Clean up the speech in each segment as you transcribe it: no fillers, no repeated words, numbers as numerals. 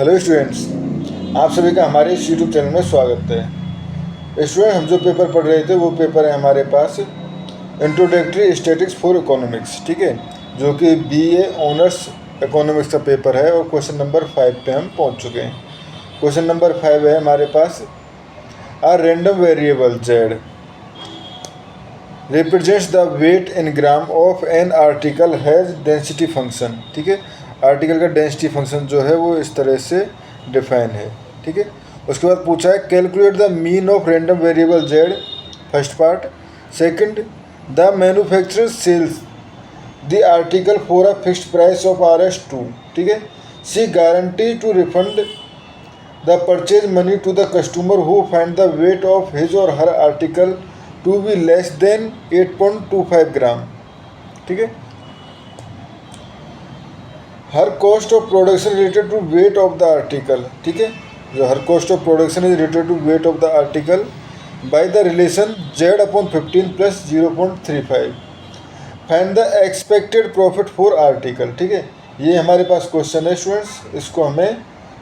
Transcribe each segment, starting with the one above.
Hello students, आप सभी का हमारे इस यूट्यूब चैनल में स्वागत है। स्टूडेंट, हम जो पेपर पढ़ रहे थे वो पेपर है हमारे पास इंट्रोडक्टरी स्टैटिस्टिक्स फॉर इकोनॉमिक्स, ठीक है, जो कि बीए ऑनर्स इकोनॉमिक्स का पेपर है और क्वेश्चन नंबर 5 पे हम पहुंच चुके हैं। क्वेश्चन नंबर 5 है हमारे पास, a random variable Z represents the weight in gram of an article has density function, ठीक है। आर्टिकल का डेंसिटी फंक्शन जो है वो इस तरह से डिफाइन है, ठीक है। उसके बाद पूछा है calculate the mean of random variable Z, first part. Second, the manufacturer sells the article for a fixed price of RS2, ठीक है। She guarantee to refund the purchase money to the customer who find the weight of his or her article to be less than 8.25 gram, ठीक है। Her cost of production related to weight of the article, ठीक है। जो her cost of production is related to weight of the article by the relation Z/15 + 0.35। Find the expected profit for article, ठीक है। ये हमारे पास question है students, इसको हमें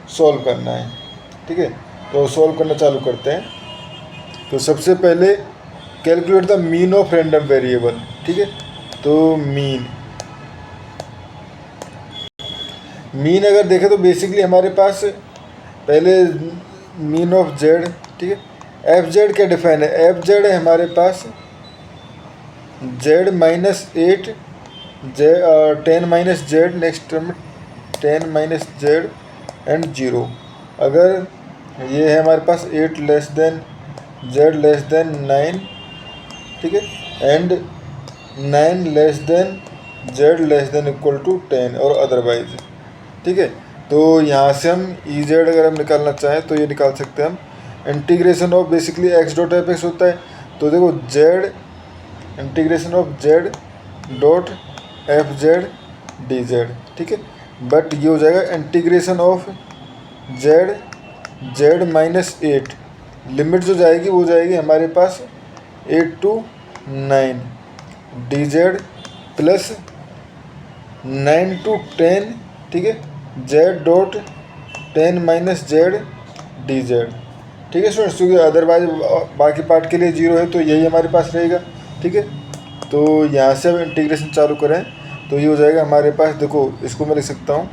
सॉल्व करना है, ठीक है। तो सॉल्व करना चालू करते हैं। तो सबसे पहले calculate the mean of random variable, ठीक है। तो मीन अगर देखें तो बेसिकली हमारे पास पहले मीन ऑफ जेड, ठीक है। एफ जेड क्या डिफाइन है? एफ जेड है हमारे पास Z -8 10 - Z, next term 10 - Z and 0। अगर ये है हमारे पास 8 less than Z less than 9, ठीक है, and 9 less than Z less than equal to 10 और अदरवाइज, ठीक है। तो यहाँ से हम ई जेड अगर हम निकालना चाहें तो ये निकाल सकते हैं हम। Integration of basically x dot F x होता है, तो देखो Z integration of Z dot F Z D Z, ठीक है। बट ये हो जाएगा integration of Z Z -8, limit जो जाएगी वो जाएगी हमारे पास 8 to 9 D Z plus 9 to 10, ठीक है, Z dot 10 - Z D Z, ठीक है स्टूडेंट्स। क्योंकि अदरवाइज बाकी पार्ट के लिए 0 है तो यही हमारे पास रहेगा, ठीक है। तो यहाँ से अब इंटीग्रेशन चालू करें तो ये हो जाएगा हमारे पास, देखो इसको मैं लिख सकता हूँ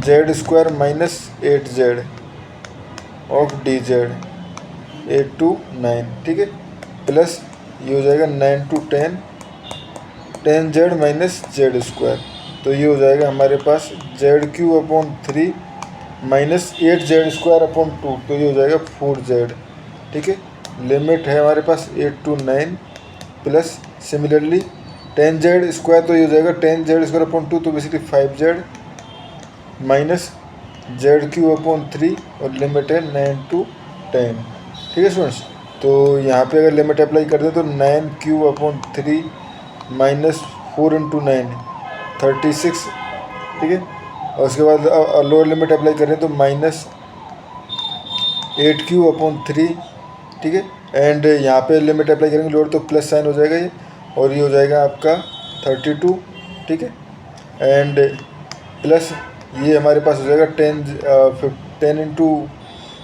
Z square -8z of D Z 8 to 9, ठीक है, प्लस ये हो जाएगा 9 to 10 10z - जेड स्क्वायर। तो ये हो जाएगा हमारे पास Z³/3 -8z² / 2, तो ये हो जाएगा 4z, ठीक है। लिमिट है हमारे पास 8 to 9 प्लस सिमिलरली 10z², तो ये हो जाएगा 10z² / 2, तो बेसिकली 5z -Z³/3 और लिमिट है 9 to 10, ठीक है स्टूडेंट्स। तो यहाँ पे अगर लिमिट अप्लाई कर दें तो 9³/3 -4 × 9 36, ठीक है। और उसके बाद लोअर लिमिट अप्लाई करें तो -8³/3, ठीक है। एंड यहाँ पे लिमिट अप्लाई करेंगे लोअर तो प्लस साइन हो जाएगा ये, और ये हो जाएगा आपका 32, ठीक है। एंड प्लस ये हमारे पास हो जाएगा 10 इंटू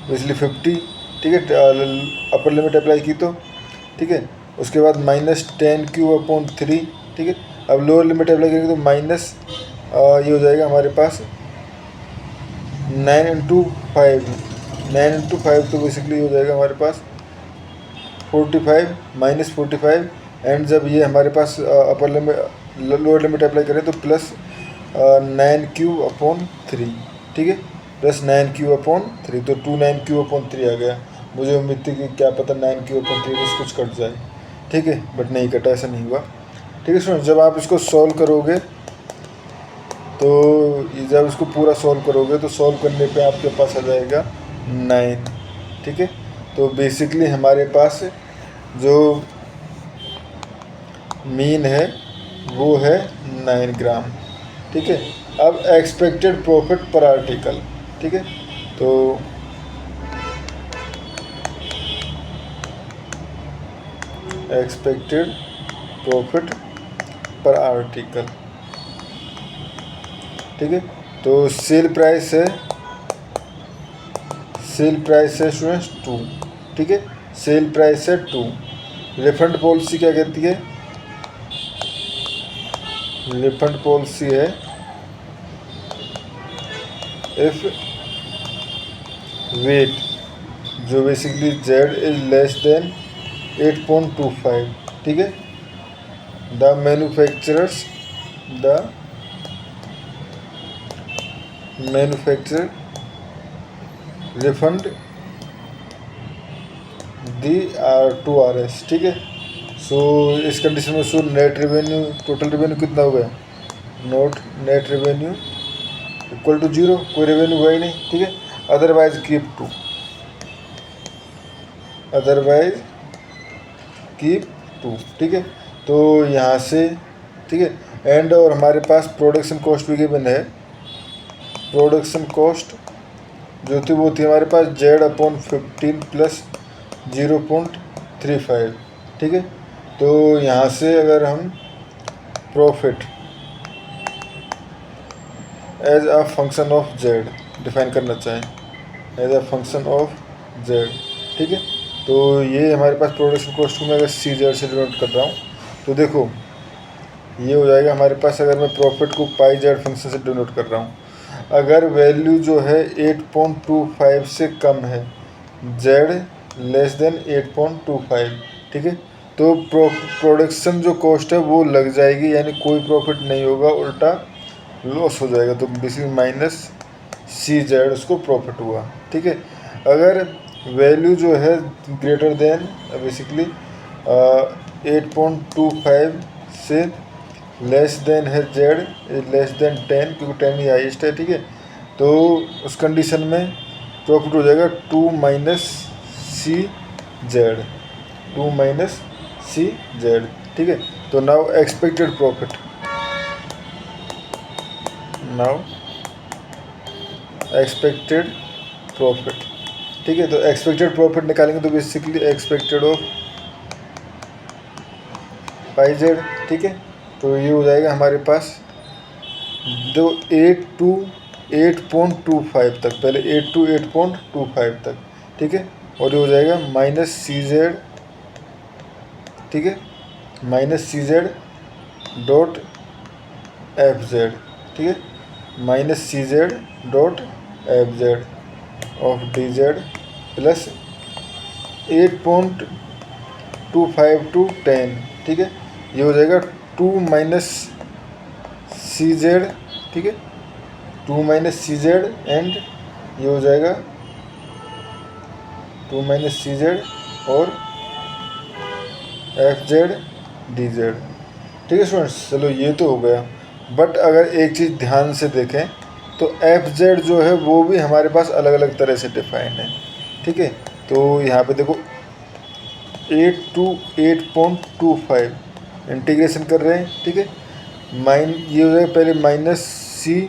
बेसिकली 50, ठीक है, अपर लिमिट अप्लाई की तो, ठीक है। उसके बाद -10³/3, ठीक है। अब लोअर लिमिट अप्लाई करेंगे तो माइनस ये हो जाएगा हमारे पास 9 × 5 9 × 5, तो बेसिकली हो जाएगा हमारे पास 45 -45। एंड जब ये हमारे पास upper limit lower limit apply करें तो प्लस 9³/3, ठीक है, प्लस 9³/3, तो 2 9³/3 आ गया। मुझे उम्मीद थी कि क्या पता 9³/3 में कुछ कट जाए, ठीक है, बट नहीं कटा, ऐसा नहीं हुआ, ठीक है स्टूडेंट। जब आप इसको सॉल्व करोगे तो जब इसको पूरा सॉल्व करोगे तो सॉल्व करने पे आपके पास आ जाएगा 9, ठीक है। तो बेसिकली हमारे पास जो मीन है वो है 9 ग्राम, ठीक है। अब एक्सपेक्टेड प्रॉफिट पर आर्टिकल, ठीक है, तो एक्सपेक्टेड प्रॉफिट पर आर्टिकल, ठीक है। तो सेल प्राइस है स्टूडेंट्स 2, ठीक है, सेल प्राइस है 2। रिफंड पॉलिसी क्या कहती है? रिफंड पॉलिसी है इफ वेट, जो basically z is less than 8.25, ठीक है, द मैन्युफैक्चरर रिफंड दी टू RS, ठीक है। सो इस कंडीशन में नेट रेवेन्यू, टोटल रेवेन्यू कितना हो गया? नेट रेवेन्यू इक्वल टू 0, कोई रेवेन्यू हुआ ही नहीं, ठीक है। अदरवाइज कीप 2, ठीक है। तो यहाँ से, ठीक है, एंड और हमारे पास प्रोडक्शन कॉस्ट भी गिवन है। प्रोडक्शन कॉस्ट जो थी वो थी हमारे पास Z/15 प्लस 0.35, ठीक है। तो यहाँ से अगर हम profit as a function of Z define करना चाहें, as a function of Z, ठीक है, तो ये हमारे पास प्रोडक्शन कॉस्ट को मैं अगर CZ से डिनोट कर रहा हूँ तो देखो ये हो जाएगा हमारे पास, अगर मैं प्रॉफिट को πz फंक्शन से डिनोट कर रहा हूँ, अगर वैल्यू जो है 8.25 से कम है, Z लेस देन 8.25, ठीक है, तो प्रोडक्शन जो कॉस्ट है वो लग जाएगी, यानी कोई प्रॉफिट नहीं होगा, उल्टा लॉस हो जाएगा। तो बेसिकली -CZ उसको प्रॉफिट हुआ, ठीक है। अगर वैल्यू जो है ग्रेटर देन बेसिकली 8.25 से लेस देन है, Z लेस देन 10, क्योंकि 10 ही हाइस्ट है, ठीक है, तो उस कंडीशन में प्रॉफिट हो जाएगा 2 CZ, ठीक है। तो नाउ एक्सपेक्टेड प्रॉफिट, ठीक है। तो एक्सपेक्टेड प्रॉफिट निकालेंगे तो बेसिकली एक्सपेक्टेड ऑफ πz, ठीक है। तो ये हो जाएगा हमारे पास जो 8 to 8.25 तक, पहले 8 to 8.25 तक, ठीक है, और ये हो जाएगा -CZ, ठीक है, -CZ डॉट FZ, ठीक है, -CZ dot FZ of DZ plus 8.25 to 10, ठीक है, ये हो जाएगा 2 CZ, ठीक है, 2 CZ एंड ये हो जाएगा 2 CZ और FZ DZ, ठीक है स्टूडेंट्स। चलो ये तो हो गया, बट अगर एक चीज़ ध्यान से देखें तो FZ जो है वो भी हमारे पास अलग अलग तरह से डिफाइन है, ठीक है। तो यहाँ पे देखो 8 to 8.25 इंटीग्रेशन कर रहे हैं, ठीक है, ये हो जाएगा पहले -CZ,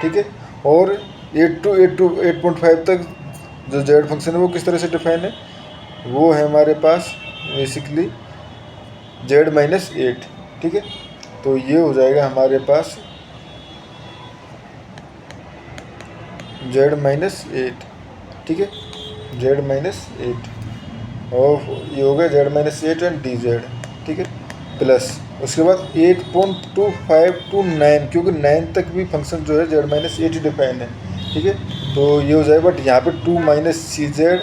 ठीक है, और 8 to 8.5 तक जो Z फंक्शन है वो किस तरह से डिफाइन है, वो है हमारे पास बेसिकली Z-8, ठीक है। तो ये हो जाएगा हमारे पास Z-8, ठीक है, Z-8 और ये हो गया Z-8 एंड DZ, ठीक है, प्लस उसके बाद 8.25 to 9, क्योंकि 9 तक भी फंक्शन जो है Z-8 डिफाइन है, ठीक है। तो ये हो जाएगा, बट यहाँ पे 2 CZ,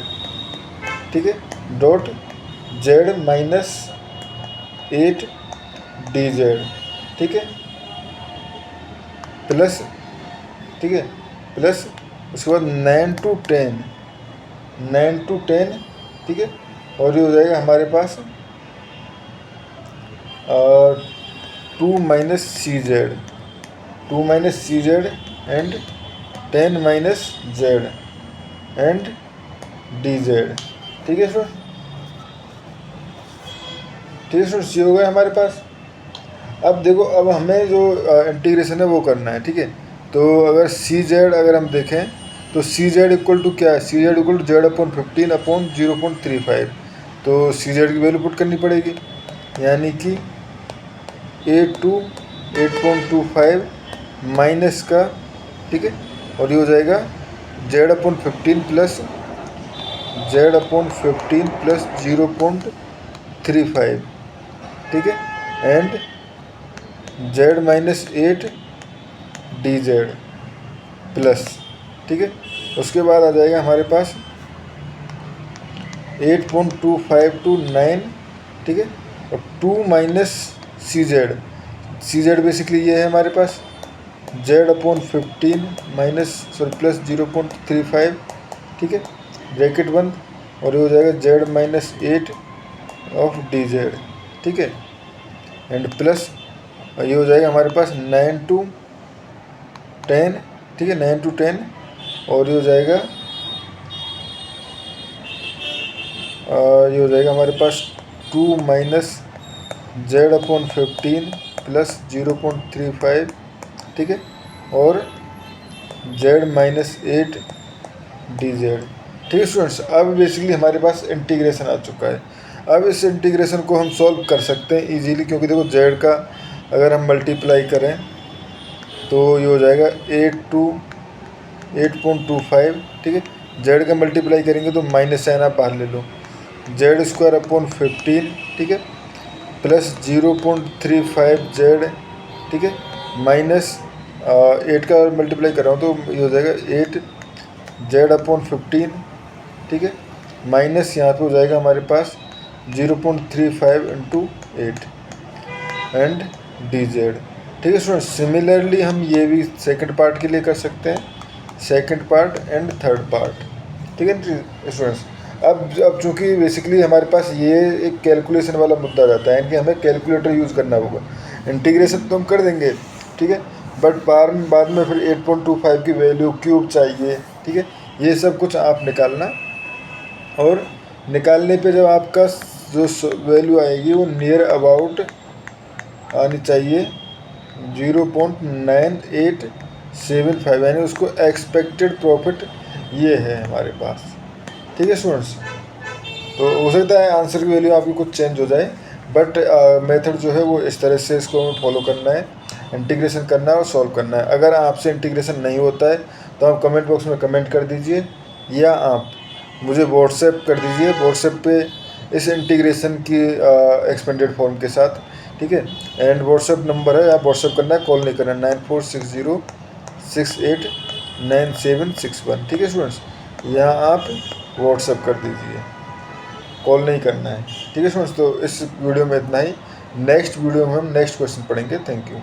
ठीक है, डॉट Z-8 DZ, ठीक है, प्लस, ठीक है, प्लस उसके बाद 9 to 10, ठीक है, और ये हो जाएगा हमारे पास 2 CZ and 10 Z and DZ, ठीक है सर, ठीक है सर, ये हो गया हमारे पास। अब देखो, अब हमें जो इंटीग्रेशन है वो करना है, ठीक है। तो अगर CZ अगर हम देखें तो CZ इक्वल टू क्या है, CZ इक्वल टू Z/15/0.35, तो CZ की वैल्यू पुट करनी पड़ेगी, यानी कि 8 to 8.25 माइनस का, ठीक है, और ये हो जाएगा z/15 प्लस z/15 प्लस 0.35, ठीक है, एंड z-8 dz प्लस, ठीक है। उसके बाद आ जाएगा हमारे पास 8.2529, ठीक है, और 2 माइनस सी जेड बेसिकली ये है हमारे पास z/15 प्लस 0.35, ठीक है, ब्रैकेट बंद, और ये हो जाएगा z-8 ऑफ dz, ठीक है, एंड प्लस ये हो जाएगा हमारे पास 9 to 10, ठीक है, 9 to 10, और ये हो जाएगा हमारे पास 2 माइनस z/15 प्लस 0.35, ठीक है, और z-8 dz, ठीक है स्टूडेंट्स। अब बेसिकली हमारे पास इंटीग्रेशन आ चुका है। अब इस इंटीग्रेशन को हम सॉल्व कर सकते हैं इजीली, क्योंकि देखो z का अगर हम मल्टीप्लाई करें तो ये हो जाएगा 8.25, ठीक है, z का मल्टीप्लाई करेंगे तो माइनस साइन आप बाहर ले लो, z²/15, ठीक है, प्लस 0.35z, ठीक है, माइनस 8 का मल्टीप्लाई कर रहा हूँ तो ये हो जाएगा 8z/15, ठीक है, माइनस यहाँ पे हो जाएगा हमारे पास 0.35 × 8 एंड dz, ठीक है स्टूडेंट्स। सिमिलरली हम ये भी सेकंड पार्ट के लिए कर सकते हैं, second part and third part, ठीक है स्टूडेंट्स। अब चूँकि बेसिकली हमारे पास ये एक कैलकुलेशन वाला मुद्दा रहता है कि हमें कैलकुलेटर यूज़ करना होगा। इंटीग्रेशन तो हम कर देंगे, ठीक है, बट बाद में फिर 8.25 की वैल्यू क्यूब चाहिए, ठीक है, ये सब कुछ आप निकालना, और निकालने पे जब आपका जो वैल्यू आएगी वो नियर अबाउट आनी चाहिए 0.9875, यानी उसको एक्सपेक्टेड प्रॉफिट ये है हमारे पास, ठीक है स्टूडेंट्स। तो हो सकता है आंसर की वैल्यू आपकी कुछ चेंज हो जाए, बट मेथड जो है वो इस तरह से इसको हमें फॉलो करना है, इंटीग्रेशन करना है और सॉल्व करना है। अगर आपसे इंटीग्रेशन नहीं होता है तो आप कमेंट बॉक्स में कमेंट कर दीजिए, या आप मुझे व्हाट्सएप कर दीजिए, व्हाट्सएप पे इस इंटीग्रेशन की एक्सपेंडेड फॉर्म के साथ, ठीक है, एंड व्हाट्सएप नंबर है, आप व्हाट्सएप करना है, कॉल नहीं करना, 9460689761, ठीक है स्टूडेंट्स, यहाँ आप व्हाट्सएप कर दीजिए, कॉल नहीं करना है, ठीक है स्टूडेंट्स। तो इस वीडियो में इतना ही, नेक्स्ट वीडियो में हम नेक्स्ट क्वेश्चन पढ़ेंगे। Thank you.